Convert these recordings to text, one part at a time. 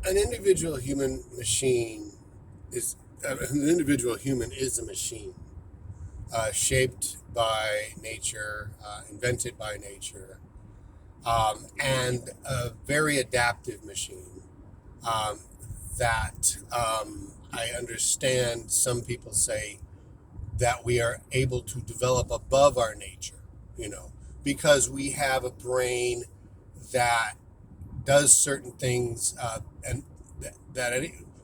an individual human machine is an individual human is a machine, shaped by nature, invented by nature, and a very adaptive machine um, that I understand some people say that we are able to develop above our nature, you know, because we have a brain that does certain things, and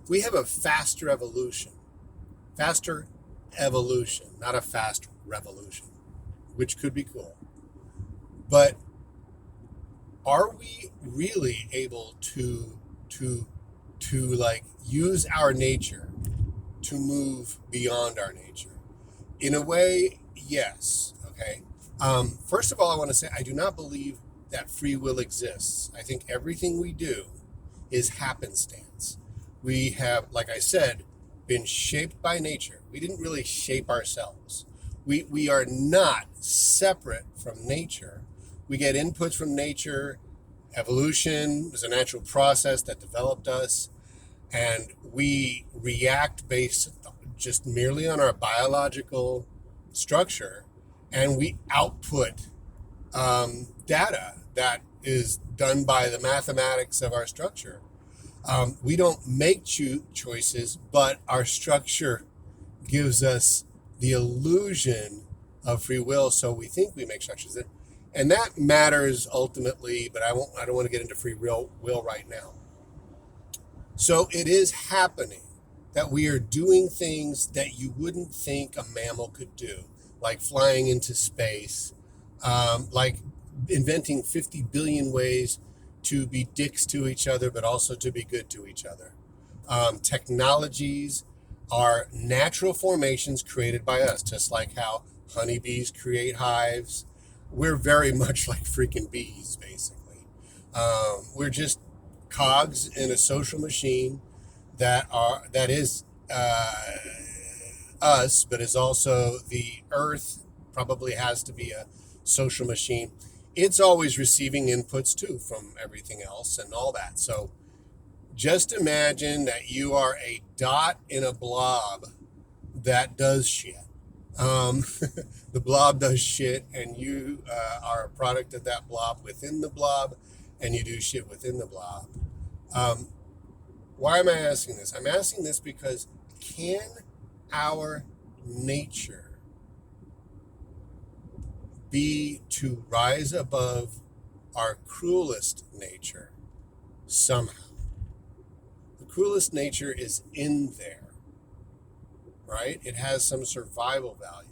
we have a faster evolution, not a fast revolution, which could be cool. But are we really able to like use our nature to move beyond our nature? In a way, yes. Okay. First of all, I want to say I do not believe that free will exists. I think everything we do is happenstance. We have, like I said, been shaped by nature. We didn't really shape ourselves. We are not separate from nature. We get inputs from nature. Evolution was a natural process that developed us, and we react based just merely on our biological structure, and we output data that is done by the mathematics of our structure. We don't make choices, but our structure gives us the illusion of free will, so we think we make structures, and that matters ultimately. But I won't. I don't want to get into free will right now. So it is happening that we are doing things that you wouldn't think a mammal could do, like flying into space, like inventing 50 billion ways to be dicks to each other, but also to be good to each other. Technologies are natural formations created by us, just like how honeybees create hives. We're very much like freaking bees, basically. We're just cogs in a social machine that is us, but is also the earth. Probably has to be a social machine. It's always receiving inputs too from everything else and all that. So just imagine that you are a dot in a blob that does shit. Um, the blob does shit, and you are a product of that blob within the blob, and you do shit within the blob. Um, why am I asking this? I'm asking this because can our nature be to rise above our cruelest nature somehow? The cruelest nature is in there, right? It has some survival value.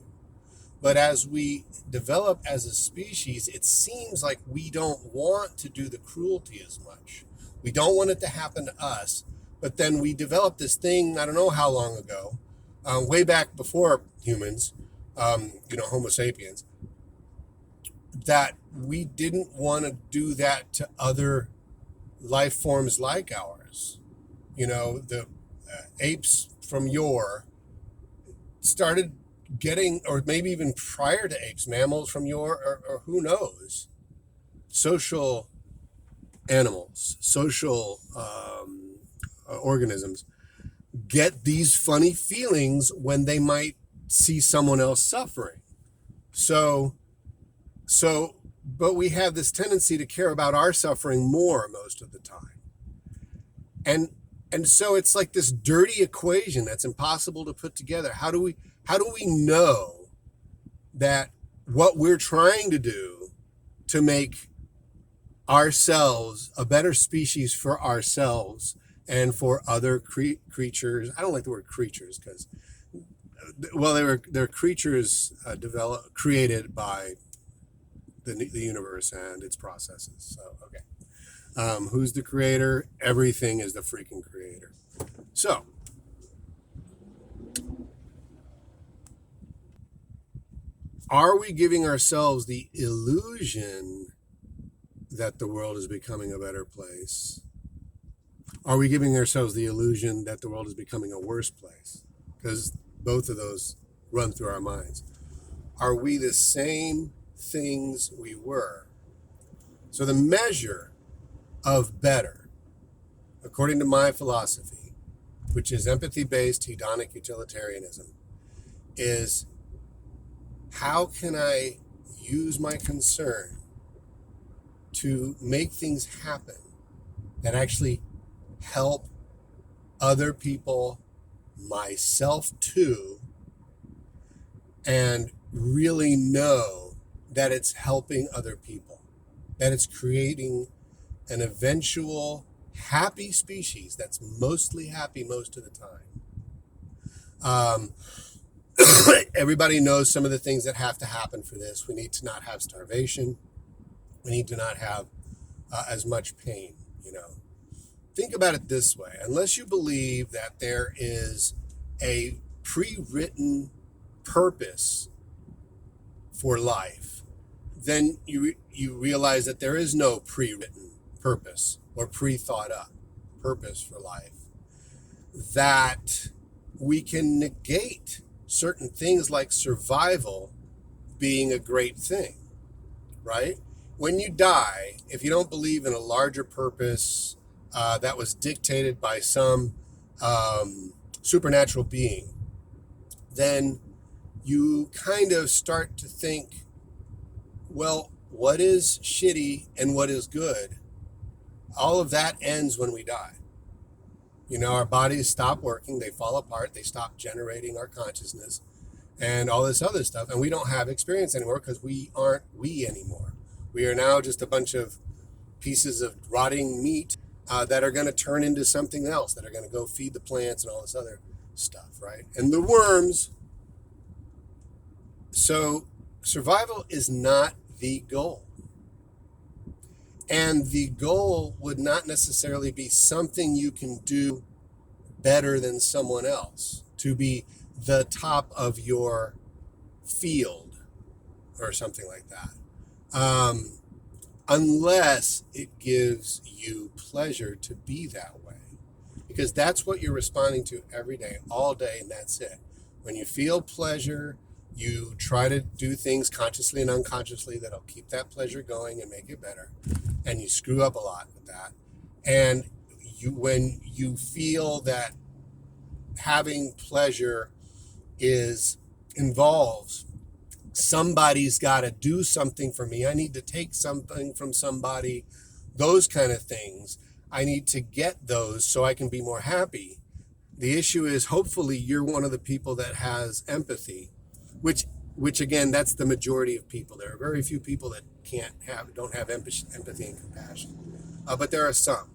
But as we develop as a species, it seems like we don't want to do the cruelty as much. We don't want it to happen to us. But then we developed this thing, I don't know how long ago, way back before humans, Homo sapiens, that we didn't want to do that to other life forms like ours. The apes from yore started getting, or maybe even prior to apes, mammals from yore, or who knows, social animals, social organisms get these funny feelings when they might see someone else suffering. So, but we have this tendency to care about our suffering more most of the time. And and so it's like this dirty equation that's impossible to put together. How do we know that what we're trying to do to make ourselves a better species for ourselves and for other creatures? I don't like the word creatures because, well, they're creatures created by the universe and its processes. So okay, who's the creator? Everything is the freaking creator. So are we giving ourselves the illusion that the world is becoming a better place? Are we giving ourselves the illusion that the world is becoming a worse place? Because both of those run through our minds. Are we the same things we were? So the measure of better, according to my philosophy, which is empathy-based hedonic utilitarianism, is how can I use my concern to make things happen that actually help other people, myself too, and really know that it's helping other people, that it's creating an eventual happy species that's mostly happy most of the time. Everybody knows some of the things that have to happen for this. We need to not have starvation. We need to not have as much pain, Think about it this way. Unless you believe that there is a pre-written purpose for life, then you realize that there is no pre-written purpose or pre-thought up purpose for life. That we can negate certain things like survival being a great thing, right? When you die, if you don't believe in a larger purpose that was dictated by some supernatural being, then you kind of start to think, well, what is shitty and what is good? All of that ends when we die. Our bodies stop working, they fall apart, they stop generating our consciousness and all this other stuff. And we don't have experience anymore because we aren't we anymore. We are now just a bunch of pieces of rotting meat that are going to turn into something else, that are going to go feed the plants and all this other stuff, right? And the worms. So survival is not the goal. And the goal would not necessarily be something you can do better than someone else, to be the top of your field or something like that. Unless it gives you pleasure to be that way. Because that's what you're responding to every day, all day, and that's it. When you feel pleasure, you try to do things consciously and unconsciously that'll keep that pleasure going and make it better. And you screw up a lot with that. And when you feel that having pleasure involves somebody's got to do something for me, I need to take something from somebody, those kind of things, I need to get those so I can be more happy. The issue is, hopefully you're one of the people that has empathy, which again, that's the majority of people. There are very few people that don't have empathy and compassion, but there are some.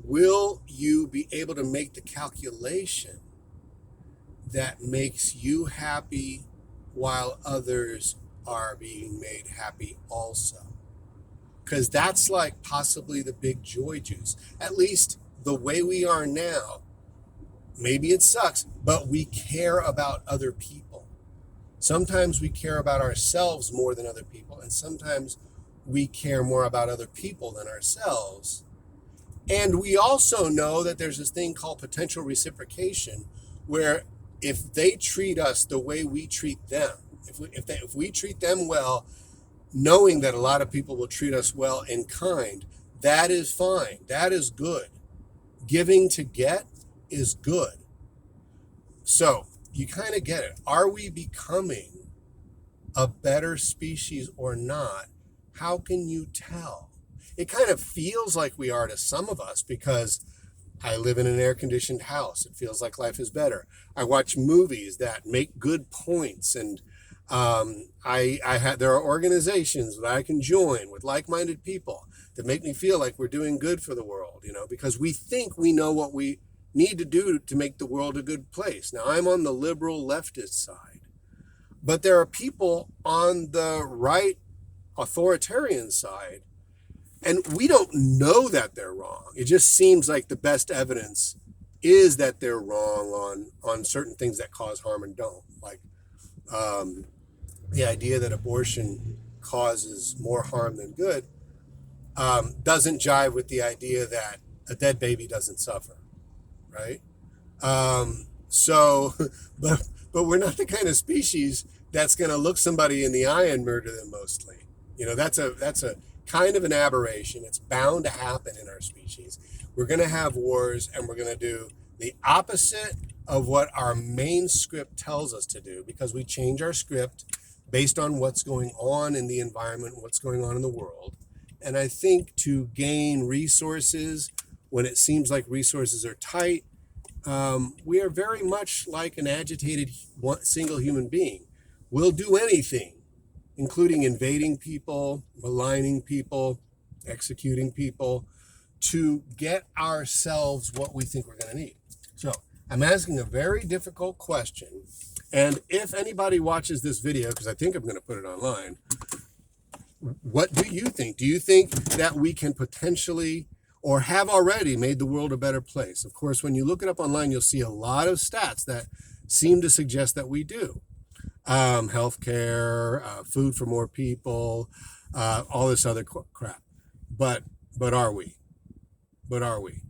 Will you be able to make the calculation that makes you happy while others are being made happy also? Because that's like possibly the big joy juice. At least the way we are now, maybe it sucks, but we care about other people. Sometimes we care about ourselves more than other people, and sometimes we care more about other people than ourselves. And we also know that there's this thing called potential reciprocation, where if they treat us the way we treat them, if we treat them well, knowing that a lot of people will treat us well in kind, that is fine. That is good. Giving to get is good. So you kind of get it. Are we becoming a better species or not? How can you tell? It kind of feels like we are to some of us, because I live in an air-conditioned house. It feels like life is better. I watch movies that make good points, and there are organizations that I can join with like-minded people that make me feel like we're doing good for the world, because we think we know what we need to do to make the world a good place. Now, I'm on the liberal leftist side, but there are people on the right authoritarian side, and we don't know that they're wrong. It just seems like the best evidence is that they're wrong on certain things that cause harm and don't. Like the idea that abortion causes more harm than good doesn't jive with the idea that a dead baby doesn't suffer, right? But we're not the kind of species that's going to look somebody in the eye and murder them mostly. That's a kind of an aberration. It's bound to happen in our species. We're going to have wars, and we're going to do the opposite of what our main script tells us to do, because we change our script based on what's going on in the environment, what's going on in the world. And I think to gain resources when it seems like resources are tight, we are very much like an agitated single human being. We'll do anything, including invading people, maligning people, executing people, to get ourselves what we think we're going to need. So I'm asking a very difficult question. And if anybody watches this video, because I think I'm going to put it online, what do you think? Do you think that we can potentially or have already made the world a better place? Of course, when you look it up online, you'll see a lot of stats that seem to suggest that we do. Healthcare, food for more people, all this other crap. But are we? But are we?